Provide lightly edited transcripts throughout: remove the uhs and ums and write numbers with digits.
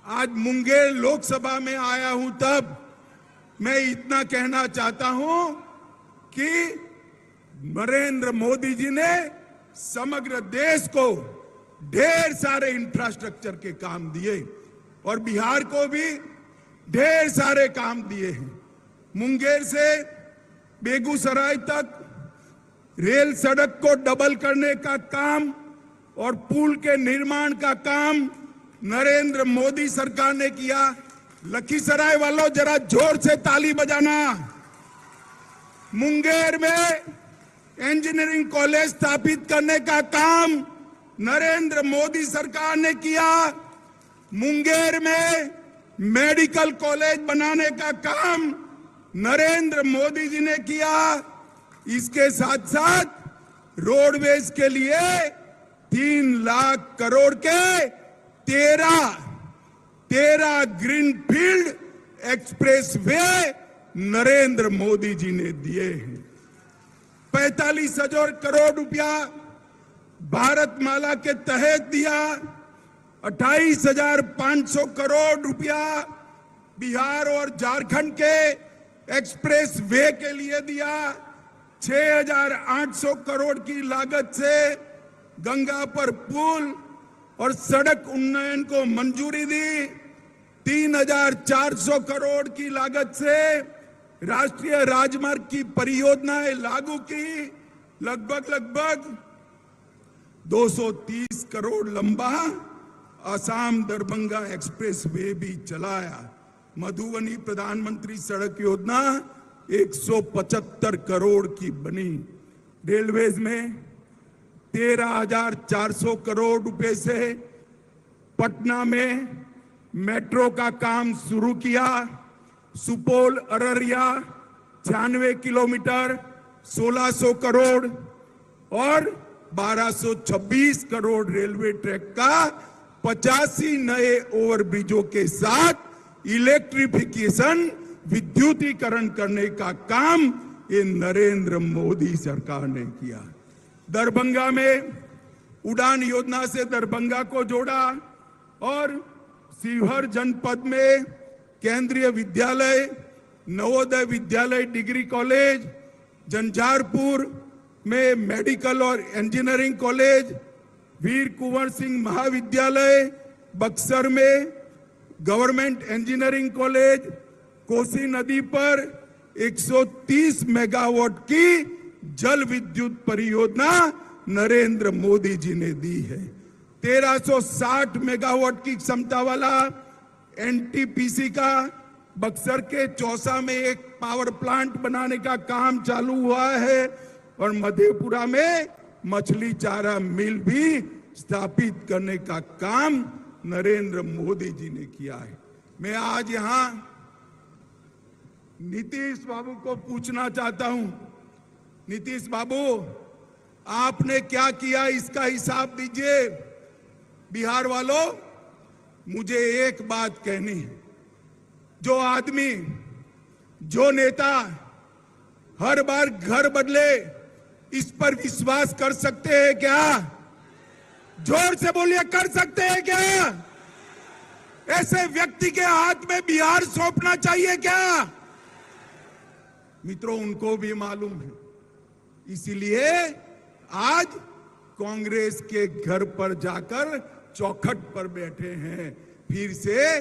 आज मुंगेर लोकसभा में आया हूं तब मैं इतना कहना चाहता हूं कि नरेंद्र मोदी जी ने समग्र देश को ढेर सारे इंफ्रास्ट्रक्चर के काम दिए और बिहार को भी ढेर सारे काम दिए हैं। मुंगेर से बेगूसराय तक रेल सड़क को डबल करने का काम और पुल के निर्माण का काम नरेंद्र मोदी सरकार ने किया। लखीसराय वालों जरा जोर से ताली बजाना। मुंगेर में इंजीनियरिंग कॉलेज स्थापित करने का काम नरेंद्र मोदी सरकार ने किया। मुंगेर में मेडिकल कॉलेज बनाने का काम नरेंद्र मोदी जी ने किया। इसके साथ साथ रोडवेज के लिए 3 लाख करोड़ के 13 ग्रीनफील्ड एक्सप्रेसवे नरेंद्र मोदी जी ने दिए हैं। 45,000 करोड़ रुपया भारतमाला के तहत दिया। 28,500 करोड़ रुपया बिहार और झारखंड के एक्सप्रेस वे के लिए दिया। 6,800 करोड़ की लागत से गंगा पर पुल और सड़क उन्नयन को मंजूरी दी। 3,400 करोड़ की लागत से राष्ट्रीय राजमार्ग की परियोजनाएं लागू की। लगभग 230 करोड़ लंबा असम दरभंगा एक्सप्रेस वे भी चलाया। मधुबनी प्रधानमंत्री सड़क योजना 175 करोड़ की बनी। रेलवेज में 13,400 करोड़ रुपए से पटना में मेट्रो का काम शुरू किया। सुपौल अररिया 96 किलोमीटर 1,600 करोड़ और 1,226 करोड़ रेलवे ट्रैक का 85 नए ओवरब्रिजों के साथ इलेक्ट्रिफिकेशन विद्युतीकरण करने का काम ये नरेंद्र मोदी सरकार ने किया। दरभंगा में उड़ान योजना से दरभंगा को जोड़ा और शिवहर जनपद में केंद्रीय विद्यालय, नवोदय विद्यालय डिग्री कॉलेज, झंझारपुर में मेडिकल और इंजीनियरिंग कॉलेज, वीर कुंवर सिंह महाविद्यालय, बक्सर में गवर्नमेंट इंजीनियरिंग कॉलेज, कोसी नदी पर 130 मेगावाट की जल विद्युत परियोजना नरेंद्र मोदी जी ने दी है। 1360 मेगावाट की क्षमता वाला एनटीपीसी का बक्सर के चौसा में एक पावर प्लांट बनाने का काम चालू हुआ है और मधेपुरा में मछली चारा मिल भी स्थापित करने का काम नरेंद्र मोदी जी ने किया है। मैं आज यहां नीतीश बाबू को पूछना चाहता हूं, नीतीश बाबू आपने क्या किया इसका हिसाब दीजिए। बिहार वालों, मुझे एक बात कहनी है, जो आदमी, जो नेता हर बार घर बदले, इस पर विश्वास कर सकते हैं क्या? जोर से बोलिए, कर सकते हैं क्या? ऐसे व्यक्ति के हाथ में बिहार सौंपना चाहिए क्या? मित्रों, उनको भी मालूम है, इसीलिए आज कांग्रेस के घर पर जाकर चौखट पर बैठे हैं फिर से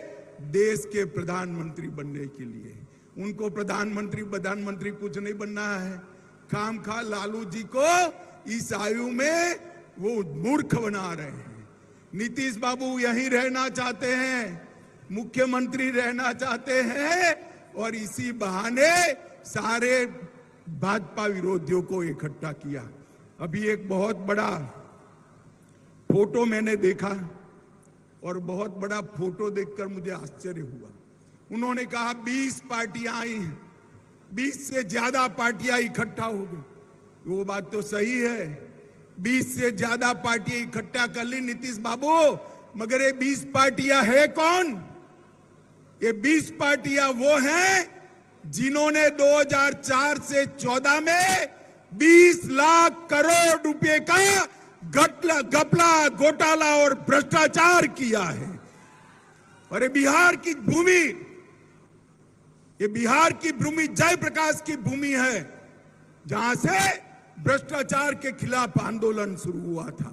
देश के प्रधानमंत्री बनने के लिए। उनको प्रधानमंत्री कुछ नहीं बनना है। खामखा लालू जी को इस आयु में वो मूर्ख बना रहे हैं। नीतीश बाबू यहीं रहना चाहते हैं, मुख्यमंत्री रहना चाहते हैं और इसी बहाने सारे भाजपा विरोधियों को इकट्ठा किया। अभी एक बहुत बड़ा फोटो मैंने देखा और बहुत बड़ा फोटो देखकर मुझे आश्चर्य हुआ। उन्होंने कहा 20 पार्टियां आई हैं, 20 से ज्यादा पार्टियां इकट्ठा हो गई। वो बात तो सही है, 20 से ज्यादा पार्टियां इकट्ठा कर ली नीतीश बाबू, मगर ये 20 पार्टियां है कौन? ये 20 पार्टियां वो हैं जिन्होंने 2004 से 14 में 20 लाख करोड़ रुपए का घपला, घोटाला और भ्रष्टाचार किया है। और ये बिहार की भूमि, ये बिहार की भूमि जयप्रकाश की भूमि है, जहां से भ्रष्टाचार के खिलाफ आंदोलन शुरू हुआ था।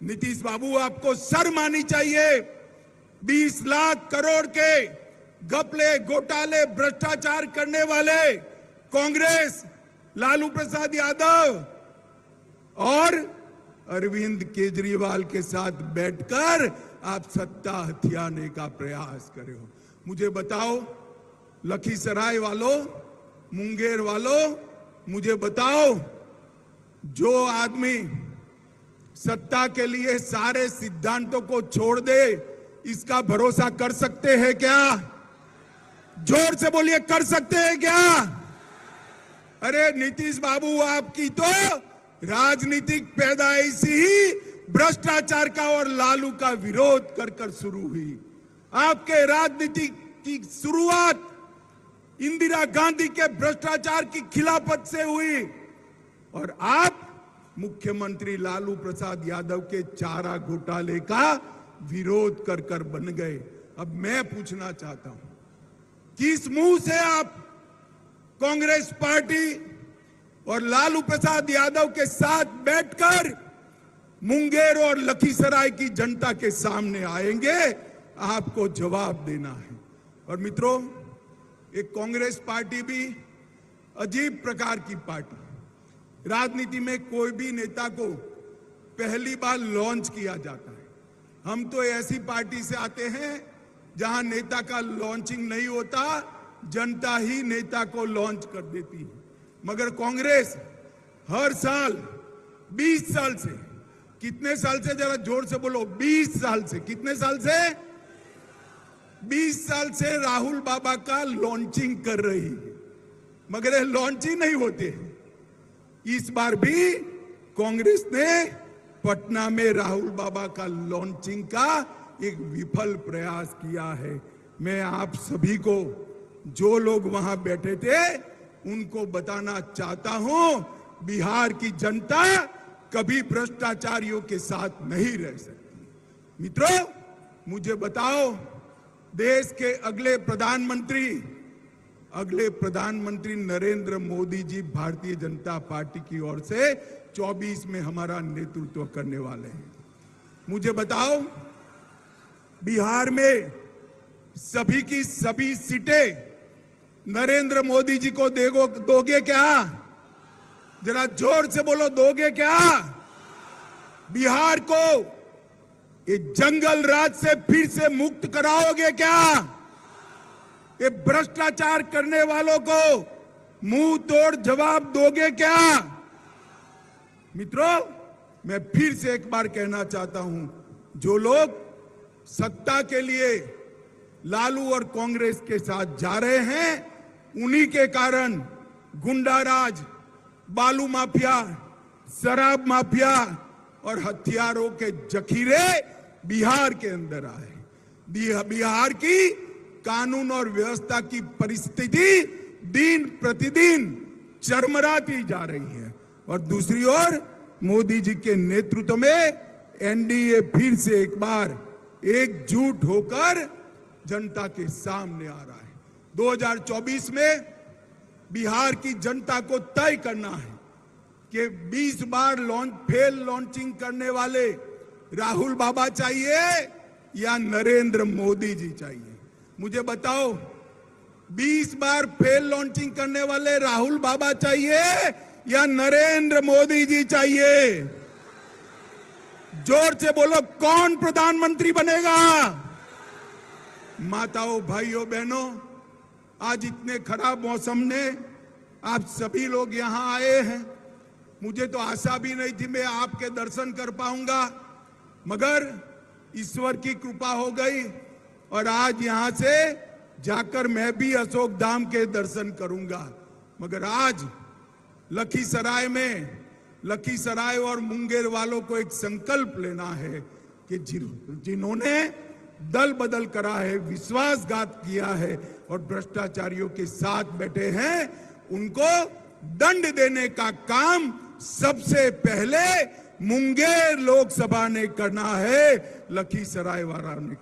नीतीश बाबू, आपको शर्म आनी चाहिए। 20 लाख करोड़ के घपले, घोटाले, भ्रष्टाचार करने वाले कांग्रेस, लालू प्रसाद यादव और अरविंद केजरीवाल के साथ बैठकर आप सत्ता हथियाने का प्रयास कर रहे हो। मुझे बताओ, लखीसराय वालों, मुंगेर वालों, मुझे बताओ, जो आदमी सत्ता के लिए सारे सिद्धांतों को छोड़ दे, इसका भरोसा कर सकते हैं क्या? जोर से बोलिए, कर सकते हैं क्या? अरे नीतीश बाबू, आपकी तो राजनीतिक पैदाइश ही भ्रष्टाचार का और लालू का विरोध कर कर शुरू हुई। आपके राजनीति की शुरुआत इंदिरा गांधी के भ्रष्टाचार की खिलाफत से हुई और आप मुख्यमंत्री लालू प्रसाद यादव के चारा घोटाले का विरोध कर कर बन गए। अब मैं पूछना चाहता हूं, किस मुंह से आप कांग्रेस पार्टी और लालू प्रसाद यादव के साथ बैठकर मुंगेर और लखीसराय की जनता के सामने आएंगे? आपको जवाब देना है। और मित्रों, एक कांग्रेस पार्टी भी अजीब प्रकार की पार्टी। राजनीति में कोई भी नेता को पहली बार लॉन्च किया जाता है। हम तो ऐसी पार्टी से आते हैं जहां नेता का लॉन्चिंग नहीं होता, जनता ही नेता को लॉन्च कर देती है। मगर कांग्रेस हर साल 20 साल से, कितने साल से, जरा जोर से बोलो, 20 साल से, कितने साल से? 20 साल से राहुल बाबा का लॉन्चिंग कर रही है, मगर ये लॉन्चिंग नहीं होते। इस बार भी कांग्रेस ने पटना में राहुल बाबा का लॉन्चिंग का एक विफल प्रयास किया है। मैं आप सभी को, जो लोग वहां बैठे थे, उनको बताना चाहता हूं, बिहार की जनता कभी भ्रष्टाचारियों के साथ नहीं रह सकती। मित्रों, मुझे बताओ, देश के अगले प्रधानमंत्री नरेंद्र मोदी जी भारतीय जनता पार्टी की ओर से 24 में हमारा नेतृत्व करने वाले हैं। मुझे बताओ, बिहार में सभी की सभी सीटें नरेंद्र मोदी जी को दोगे क्या? जरा जोर से बोलो, दोगे क्या? बिहार को ये जंगल राज से फिर से मुक्त कराओगे क्या? ये भ्रष्टाचार करने वालों को मुंह तोड़ जवाब दोगे क्या? मित्रों, मैं फिर से एक बार कहना चाहता हूं, जो लोग सत्ता के लिए लालू और कांग्रेस के साथ जा रहे हैं, उन्हीं के कारण गुंडाराज, बालू माफिया, शराब माफिया और हथियारों के जखीरे बिहार के अंदर आए। बिहार की कानून और व्यवस्था की परिस्थिति दिन प्रतिदिन चरमराती जा रही है और दूसरी ओर मोदी जी के नेतृत्व में एनडीए फिर से एक बार एकजुट होकर जनता के सामने आ रहा है। 2024 में बिहार की जनता को तय करना है कि 20 बार लॉन्चिंग करने वाले राहुल बाबा चाहिए या नरेंद्र मोदी जी चाहिए? मुझे बताओ, 20 बार फेल लॉन्चिंग करने वाले राहुल बाबा चाहिए या नरेंद्र मोदी जी चाहिए? जोर से बोलो, कौन प्रधानमंत्री बनेगा? माताओं, भाइयों, बहनों, आज इतने खराब मौसम ने आप सभी लोग यहां आए हैं। मुझे तो आशा भी नहीं थी मैं आपके दर्शन कर पाऊंगा, मगर ईश्वर की कृपा हो गई और आज यहां से जाकर मैं भी अशोक धाम के दर्शन करूंगा। मगर आज लखीसराय और मुंगेर वालों को एक संकल्प लेना है कि जिन्होंने दल बदल करा है, विश्वासघात किया है और भ्रष्टाचारियों के साथ बैठे हैं, उनको दंड देने का काम सबसे पहले मुंगेर लोकसभा ने करना है, लखीसराय वाला ने करना।